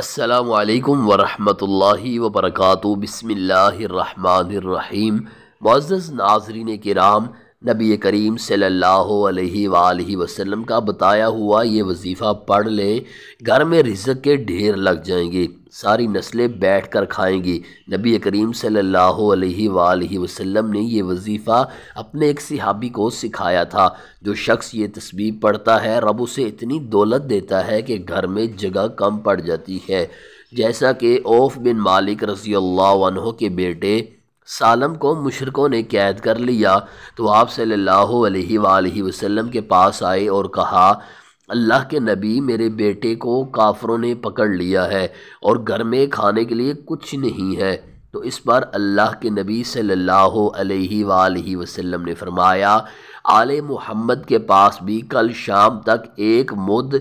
السلام علیکم ورحمۃ اللہ وبرکاتہ۔ بسم اللہ الرحمن الرحیم۔ معزز ناظرین کرام، نبی کریم صلی اللہ علیہ وآلہ وسلم کا بتایا ہوا یہ وظیفہ پڑھ لیں، گھر میں رزق کے ڈھیر لگ جائیں گے، ساری نسلیں بیٹھ کر کھائیں گی۔ نبی کریم صلی اللہ علیہ وآلہ وسلم نے یہ وظیفہ اپنے ایک صحابی کو سکھایا تھا۔ جو شخص یہ تسبیح پڑھتا ہے، رب اسے اتنی دولت دیتا ہے کہ گھر میں جگہ کم پڑ جاتی ہے۔ جیسا کہ عوف بن مالک رضی اللہ عنہ کے بیٹے سالم کو مشرکوں نے قید کر لیا تو آپ صلی اللہ علیہ وآلہ وسلم کے پاس آئے اور کہا، اللہ کے نبی، میرے بیٹے کو کافروں نے پکڑ لیا ہے اور گھر میں کھانے کے لیے کچھ نہیں ہے۔ تو اس پر اللہ کے نبی صلی اللہ علیہ وآلہ وسلم نے فرمایا، آل محمد کے پاس بھی کل شام تک ایک مد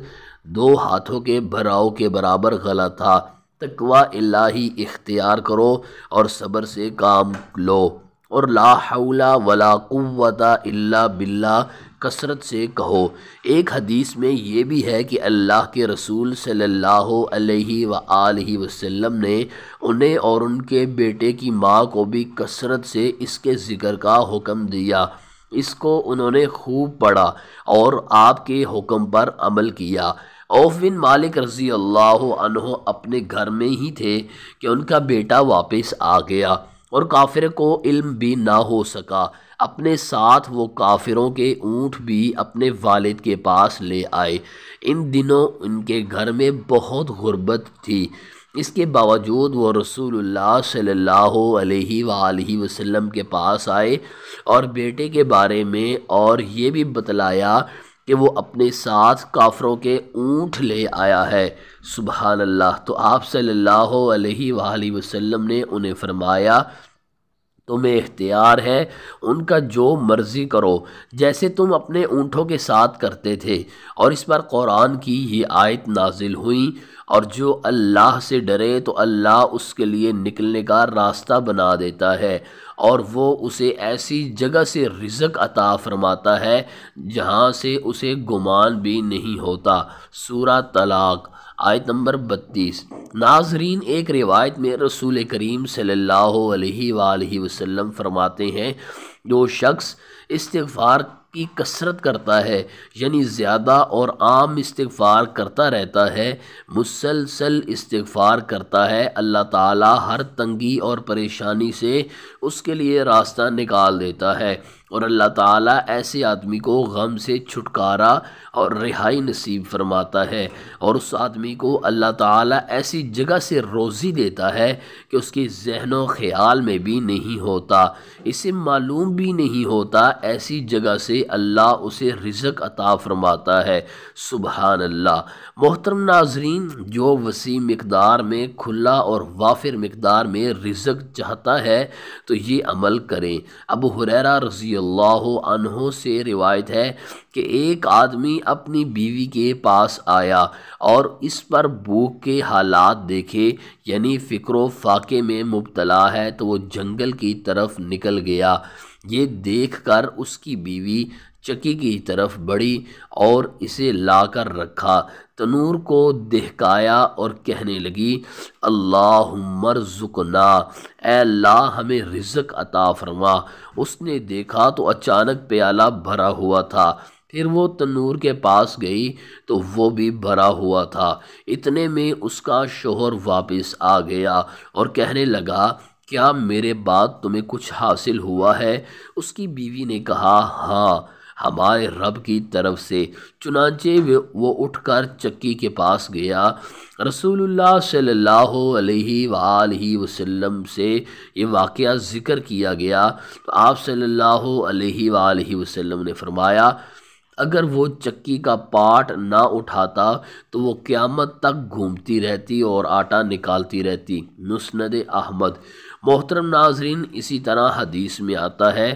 2 ہاتھوں کے بھراؤ کے برابر غلہ تھا۔ تقوی الہی اختیار کرو اور صبر سے کام لو، اور لا حول ولا قوت الا باللہ کثرت سے کہو۔ ایک حدیث میں یہ بھی ہے کہ اللہ کے رسول صلی اللہ علیہ وآلہ وسلم نے انہیں اور ان کے بیٹے کی ماں کو بھی کثرت سے اس کے ذکر کا حکم دیا۔ اس کو انہوں نے خوب پڑھا اور آپ کے حکم پر عمل کیا۔ عوف بن مالک رضی اللہ عنہ اپنے گھر میں ہی تھے کہ ان کا بیٹا واپس آ گیا اور کافر کو علم بھی نہ ہو سکا۔ اپنے ساتھ وہ کافروں کے اونٹ بھی اپنے والد کے پاس لے آئے۔ ان دنوں ان کے گھر میں بہت غربت تھی، اس کے باوجود وہ رسول اللہ صلی اللہ علیہ وآلہ وسلم کے پاس آئے اور بیٹے کے بارے میں اور یہ بھی بتلایا کہ وہ اپنے ساتھ کافروں کے اونٹ لے آیا ہے۔ سبحان اللہ۔ تو آپ صلی اللہ علیہ وآلہ وسلم نے انہیں فرمایا، تمہیں اختیار ہے، ان کا جو مرضی کرو، جیسے تم اپنے اونٹوں کے ساتھ کرتے تھے۔ اور اس پر قرآن کی یہ آیت نازل ہوئی، اور جو اللہ سے ڈرے تو اللہ اس کے لیے نکلنے کا راستہ بنا دیتا ہے، اور وہ اسے ایسی جگہ سے رزق عطا فرماتا ہے جہاں سے اسے گمان بھی نہیں ہوتا۔ سورہ طلاق آیت نمبر 32۔ ناظرین، ایک روایت میں رسول کریم صلی اللہ علیہ وآلہ وسلم فرماتے ہیں، جو شخص استغفار کی کثرت کرتا ہے، یعنی زیادہ اور عام استغفار کرتا رہتا ہے، مسلسل استغفار کرتا ہے، اللہ تعالیٰ ہر تنگی اور پریشانی سے اس کے لیے راستہ نکال دیتا ہے، اور اللہ تعالیٰ ایسے آدمی کو غم سے چھٹکارا اور رہائی نصیب فرماتا ہے، اور اس آدمی کو اللہ تعالیٰ ایسی جگہ سے روزی دیتا ہے کہ اس کے ذہن و خیال میں بھی نہیں ہوتا، اسے معلوم بھی نہیں ہوتا، ایسی جگہ سے اللہ اسے رزق عطا فرماتا ہے۔ سبحان اللہ۔ محترم ناظرین، جو وسیع مقدار میں کھلا اور وافر مقدار میں رزق چاہتا ہے تو یہ عمل کریں۔ ابو ہریرہ رضی اللہ عنہ سے روایت ہے کہ ایک آدمی اپنی بیوی کے پاس آیا اور اس پر بھوک کے حالات دیکھے، یعنی فکر و فاقے میں مبتلا ہے، تو وہ جنگل کی طرف نکل گیا۔ یہ دیکھ کر اس کی بیوی چکی کی طرف بڑھی اور اسے لا کر رکھا، تنور کو دہکایا اور کہنے لگی، اللہم ارزقنا، اے اللہ ہمیں رزق عطا فرما۔ اس نے دیکھا تو اچانک پیالہ بھرا ہوا تھا، پھر وہ تنور کے پاس گئی تو وہ بھی بھرا ہوا تھا۔ اتنے میں اس کا شوہر واپس آ گیا اور کہنے لگا، کیا میرے بعد تمہیں کچھ حاصل ہوا ہے؟ اس کی بیوی نے کہا، ہاں، ہمارے رب کی طرف سے۔ چنانچہ وہ اٹھ کر چکی کے پاس گیا۔ رسول اللہ صلی اللہ علیہ وآلہ وسلم سے یہ واقعہ ذکر کیا گیا تو آپ صلی اللہ علیہ وآلہ وسلم نے فرمایا، اگر وہ چکی کا پاٹ نہ اٹھاتا تو وہ قیامت تک گھومتی رہتی اور آٹا نکالتی رہتی۔ مسند احمد۔ محترم ناظرین، اسی طرح حدیث میں آتا ہے،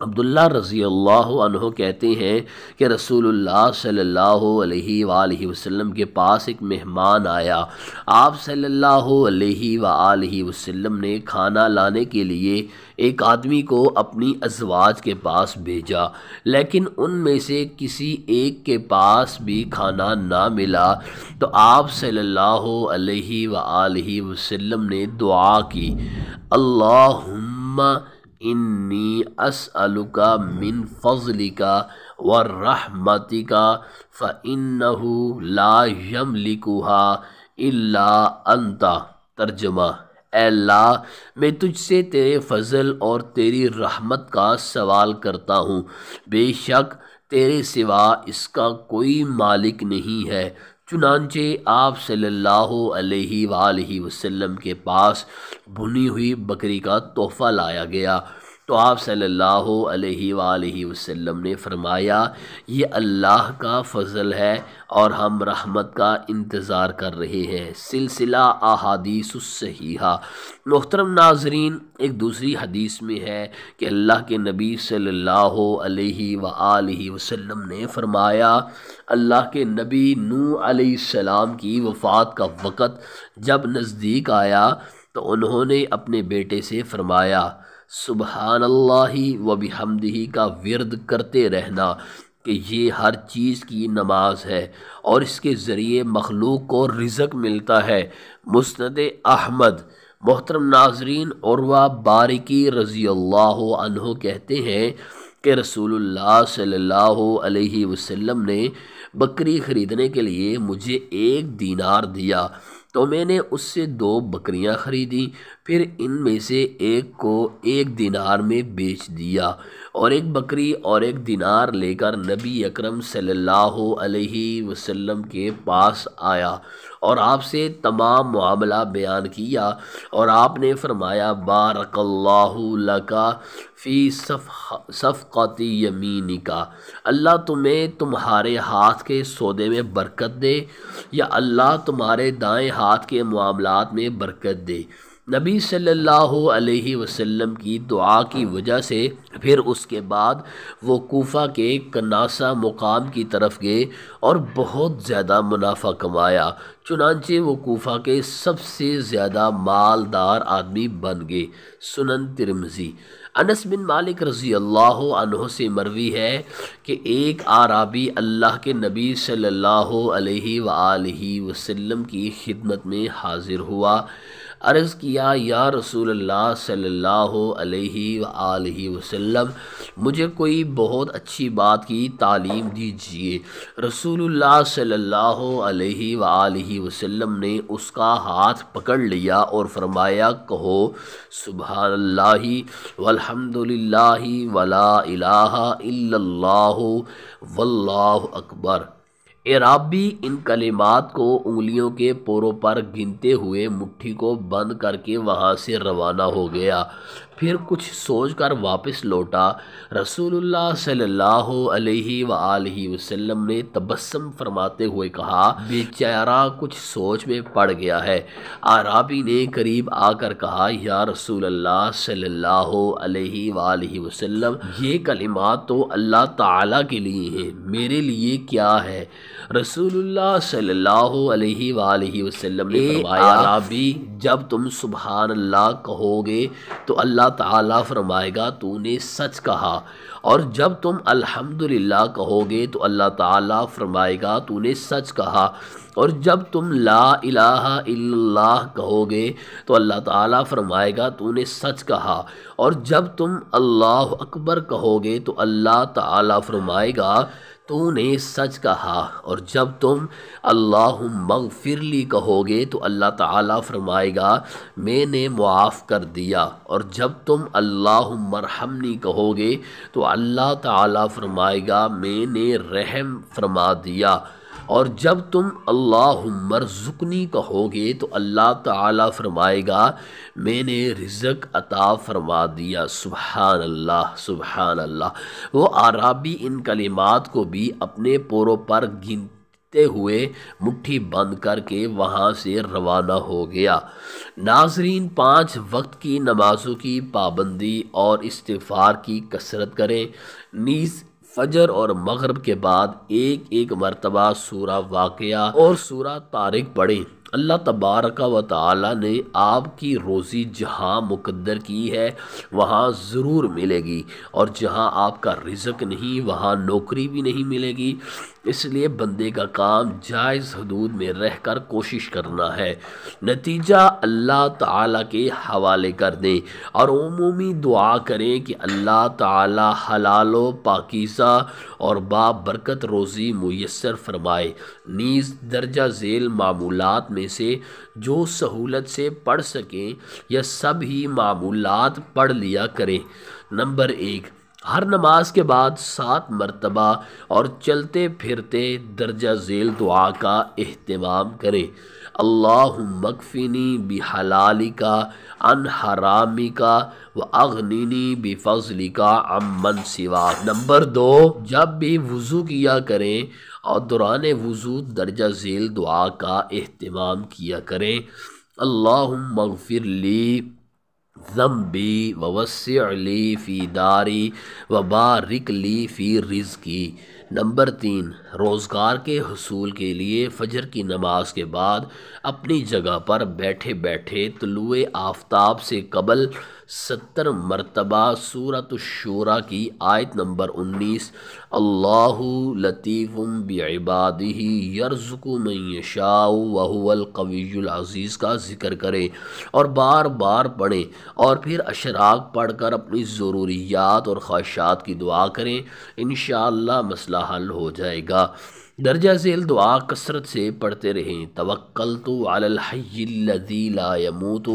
عبداللہ رضی اللہ عنہ کہتے ہیں کہ رسول اللہ صلی اللہ علیہ وآلہ وسلم کے پاس ایک مہمان آیا۔ آپ صلی اللہ علیہ وآلہ وسلم نے کھانا لانے کے لیے ایک آدمی کو اپنی ازواج کے پاس بھیجا، لیکن ان میں سے کسی ایک کے پاس بھی کھانا نہ ملا، تو آپ صلی اللہ علیہ وآلہ وسلم نے دعا کی، اللہم انی اسألک من فضلک ورحمتک فإنہ لا یملکها الا انت۔ ترجمہ: اے اللہ، میں تجھ سے تیرے فضل اور تیری رحمت کا سوال کرتا ہوں، بے شک تیرے سوا اس کا کوئی مالک نہیں ہے۔ چنانچہ آپ صلی اللہ علیہ وآلہ وسلم کے پاس بھنی ہوئی بکری کا تحفہ لایا گیا، تو آپ صلی اللہ علیہ وآلہ وسلم نے فرمایا، یہ اللہ کا فضل ہے اور ہم رحمت کا انتظار کر رہے ہیں۔ سلسلہ احادیث الصحیحہ۔ محترم ناظرین، ایک دوسری حدیث میں ہے کہ اللہ کے نبی صلی اللہ علیہ وآلہ وسلم نے فرمایا، اللہ کے نبی نوح علیہ السلام کی وفات کا وقت جب نزدیک آیا تو انہوں نے اپنے بیٹے سے فرمایا، سبحان اللہ و بحمدہ کا ورد کرتے رہنا، کہ یہ ہر چیز کی نماز ہے اور اس کے ذریعے مخلوق کو رزق ملتا ہے۔ مسند احمد۔ محترم ناظرین، عروہ بارکی رضی اللہ عنہ کہتے ہیں کہ رسول اللہ صلی اللہ علیہ وسلم نے بکری خریدنے کے لیے مجھے 1 دینار دیا، تو میں نے اس سے 2 بکریاں خریدیں، پھر ان میں سے ایک کو 1 دینار میں بیچ دیا، اور 1 بکری اور 1 دینار لے کر نبی اکرم صلی اللہ علیہ وسلم کے پاس آیا اور آپ سے تمام معاملہ بیان کیا، اور آپ نے فرمایا، بارک اللہ لکا فی صفقۃ یمینک، اللہ تمہیں تمہارے ہاتھ کے سودے میں برکت دے، یا اللہ تمہارے دائیں ہاتھ کے معاملات میں برکت دے۔ نبی صلی اللہ علیہ وسلم کی دعا کی وجہ سے پھر اس کے بعد وہ کوفہ کے کناسہ مقام کی طرف گئے اور بہت زیادہ منافع کمایا، چنانچہ وہ کوفہ کے سب سے زیادہ مالدار آدمی بن گئے۔ سنن ترمذی۔ انس بن مالک رضی اللہ عنہ سے مروی ہے کہ ایک اعرابی اللہ کے نبی صلی اللہ علیہ وآلہ وسلم کی خدمت میں حاضر ہوا، عرض کیا، یا رسول اللہ صلی اللہ علیہ وآلہ وسلم، مجھے کوئی بہت اچھی بات کی تعلیم دیجیے۔ رسول اللہ صلی اللہ علیہ وآلہ وسلم نے اس کا ہاتھ پکڑ لیا اور فرمایا، کہو سبحان اللہ والحمد للہ ولا الہ الا اللہ واللہ اکبر۔ اعرابی ان کلمات کو انگلیوں کے پوروں پر گنتے ہوئے مٹھی کو بند کر کے وہاں سے روانہ ہو گیا، پھر کچھ سوچ کر واپس لوٹا۔ رسول اللہ صلی اللہ علیہ وآلہ وسلم نے تبسم فرماتے ہوئے کہا، بیچارہ کچھ سوچ میں پڑ گیا ہے۔ اعرابی نے قریب آ کر کہا، یا رسول اللہ صلی اللہ علیہ وآلہ وسلم، یہ کلمات تو اللہ تعالیٰ کے لیے ہیں، میرے لیے کیا ہے؟ رسول اللہ صلی اللہ علیہ وآلہ وسلم نے فرمایا، اعرابی، جب تم سبحان اللہ کہو گے تو اللہ تعالیٰ فرمائے گا تو نے سچ کہا، اور جب تم الحمدللہ کہو گے تو اللہ تعالیٰ فرمائے گا تو نے سچ کہا، اور جب تم لا الہ الا اللہ کہو گے تو اللہ تعالیٰ فرمائے گا تو نے سچ کہا، اور جب تم اللہ اکبر کہو گے تو اللہ تعالیٰ فرمائے گا تو نے سچ کہا، اور جب تم اللہم اغفر لی کہو گے تو اللہ تعالیٰ فرمائے گا میں نے معاف کر دیا، اور جب تم اللہم ارحمنی کہو گے تو اللہ تعالیٰ فرمائے گا میں نے رحم فرما دیا، اور جب تم اللہم ارزقنی کہو گے تو اللہ تعالیٰ فرمائے گا میں نے رزق عطا فرما دیا۔ سبحان اللہ، سبحان اللہ۔ وہ اعرابی ان کلمات کو بھی اپنے پوروں پر گنتے کہتے ہوئے مٹھی بند کر کے وہاں سے روانہ ہو گیا۔ ناظرین، 5 وقت کی نمازوں کی پابندی اور استغفار کی کثرت کریں، نیز فجر اور مغرب کے بعد ایک مرتبہ سورہ واقعہ اور سورہ طارق پڑھیں۔ اللہ تبارک و تعالی نے آپ کی روزی جہاں مقدر کی ہے وہاں ضرور ملے گی، اور جہاں آپ کا رزق نہیں وہاں نوکری بھی نہیں ملے گی۔ اس لیے بندے کا کام جائز حدود میں رہ کر کوشش کرنا ہے، نتیجہ اللہ تعالیٰ کے حوالے کر دیں، اور عمومی دعا کریں کہ اللہ تعالیٰ حلال و پاکیزہ اور بابرکت روزی میسر فرمائے۔ نیز درجہ ذیل معمولات میں سے جو سہولت سے پڑھ سکیں یا سب ہی معمولات پڑھ لیا کریں۔ نمبر 1، ہر نماز کے بعد 7 مرتبہ اور چلتے پھرتے درجہ ذیل دعا کا اہتمام کریں۔ اللہم اکفنی بحلالک عن حرامک واغننی بفضلک عمن سواک۔ نمبر 2، جب بھی وضو کیا کریں اور دوران وضو درجہ ذیل دعا کا اہتمام کیا کریں۔ اللہم اغفر لی ذنبی ووسع لی فی داری وبارک لی فی رزقی۔ نمبر 3، روزگار کے حصول کے لیے فجر کی نماز کے بعد اپنی جگہ پر بیٹھے بیٹھے طلوع آفتاب سے قبل 70 مرتبہ سورۃ الشورى کی آیت نمبر 19 اللہ لطیف بعبادہ یرزق من یشاء وہو القوی العزیز کا ذکر کریں اور بار بار پڑھیں، اور پھر اشراق پڑھ کر اپنی ضروریات اور خواہشات کی دعا کریں، انشاءاللہ مسئلہ حل ہو جائے گا۔ درجہ ذیل دعا کثرت سے پڑھتے رہیں۔ توکلت علی الحی الذی لا يموت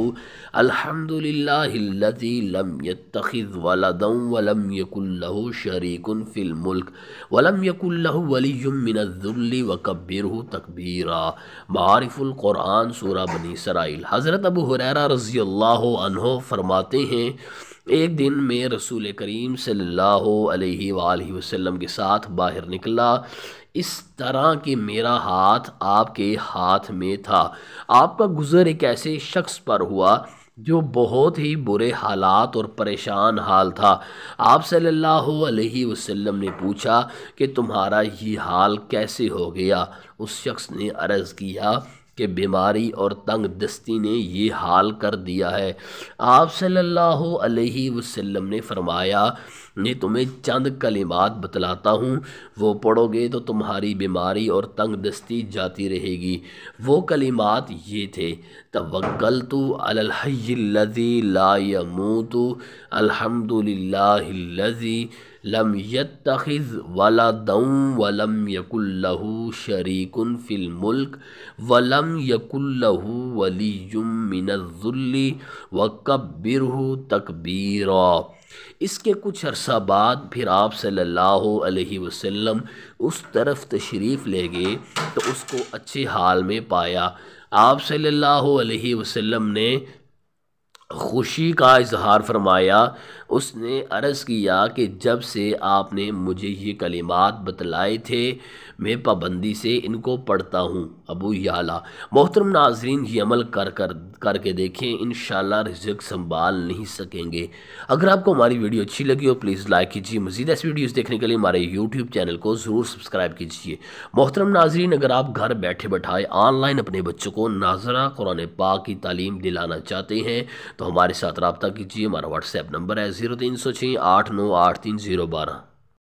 الحمد للہ الذی لم يتخذ ولدا ولم یکن له شریک فی الملک ولم یکن له ولی من الذل وکبرہ تکبیرا۔ معارف القرآن سورہ بنی اسرائیل۔ حضرت ابو ہریرہ رضی اللہ عنہ فرماتے ہیں، ایک دن میں رسول کریم صلی اللہ علیہ وآلہ وسلم کے ساتھ باہر نکلا، اس طرح کہ میرا ہاتھ آپ کے ہاتھ میں تھا۔ آپ کا گزر ایک ایسے شخص پر ہوا جو بہت ہی برے حالات اور پریشان حال تھا۔ آپ صلی اللہ علیہ وسلم نے پوچھا کہ تمہارا یہ حال کیسے ہو گیا؟ اس شخص نے عرض کیا کہ بیماری اور تنگ دستی نے یہ حال کر دیا ہے۔ آپ صلی اللہ علیہ وسلم نے فرمایا، میں تمہیں چند کلمات بتلاتا ہوں، وہ پڑھو گے تو تمہاری بیماری اور تنگ دستی جاتی رہے گی۔ وہ کلمات یہ تھے، توکلت علی الحی الذی لا يموت الحمد للہ الذی لم يتخذ ولدا ولم یکن له شریک فی الملک ولم یکن له ولی من الذل وکبرہ تکبیرا۔ اس کے کچھ عرصہ بعد پھر آپ صلی اللہ علیہ وسلم اس طرف تشریف لے گئے تو اس کو اچھے حال میں پایا۔ آپ صلی اللہ علیہ وسلم نے خوشی کا اظہار فرمایا۔ اس نے عرض کیا کہ جب سے آپ نے مجھے یہ کلمات بتلائے تھے میں پابندی سے ان کو پڑھتا ہوں۔ ابو یعلیٰ۔ محترم ناظرین، یہ عمل کر کے دیکھیں، انشاءاللہ رزق سنبھال نہیں سکیں گے۔ اگر آپ کو ہماری ویڈیو اچھی لگی ہو پلیز لائک کیجیے، مزید ایسی ویڈیوز دیکھنے کے لیے ہمارے یوٹیوب چینل کو ضرور سبسکرائب کیجیے۔ محترم ناظرین، اگر آپ گھر بیٹھے بٹھائے آن لائن اپنے بچوں کو ناظرہ قرآن پاک کی تعلیم دلانا چاہتے ہیں تو ہمارے ساتھ رابطہ کیجیے۔ ہمارا واٹس ایپ نمبر ہے 0306 8983 012۔